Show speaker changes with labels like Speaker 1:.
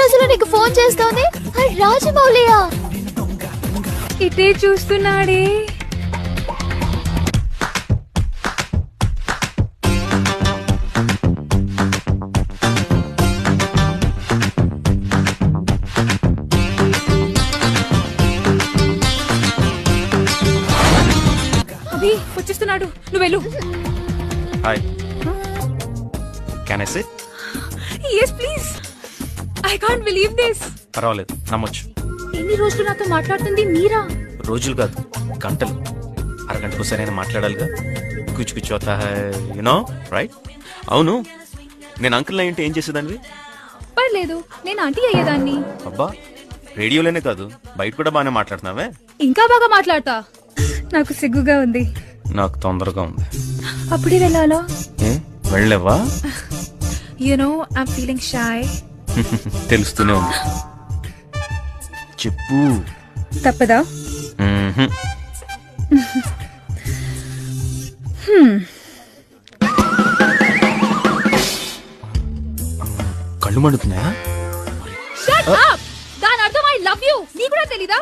Speaker 1: రోజులు నీకు ఫోన్ చేస్తోంది రాజమౌళియా?
Speaker 2: ఇటే చూస్తున్నాడే. అభి వచ్చేస్తున్నాడు, నువ్వు వెళ్ళు.
Speaker 3: Hi, can I SIT?
Speaker 2: yes please. I can't believe this.
Speaker 3: పర్వాలేదు, నమ్మొచ్చు.
Speaker 2: ఎన్ని రోజులు నాతో మాట్లాడుతుంది మీరా?
Speaker 3: రోజులు కాదు, గంటలు. అరగంటకు సరైన మాట్లాడాలిగా. కుచ్చు కుచ్చు అవుతా యునో రైట్? అవును, నేను అంకుల్ అయ్యింటే ఏం చేసేదానివి?
Speaker 2: పర్లేదు, నేను ఆంటీ అయ్యేదాన్ని.
Speaker 3: అబ్బా, రేడియోలోనే కాదు బయట కూడా బాగానే మాట్లాడుతున్నావే.
Speaker 2: ఇంకా బాగా మాట్లాడతా. నాకు సిగ్గుగా ఉంది.
Speaker 3: నాకు తొందరగా ఉంది.
Speaker 2: అప్పుడే వెళ్ళాలా?
Speaker 3: ఏ వెళ్ళలేవా?
Speaker 2: You know, I'm feeling shy.
Speaker 3: తెలుస్తూనే ఉంది. చెప్పు.
Speaker 2: తప్పదా?
Speaker 3: కళ్ళు మండుతున్నాయా?
Speaker 2: Shut up! దాని అర్థం I love you. నీకు కూడా తెలీదా?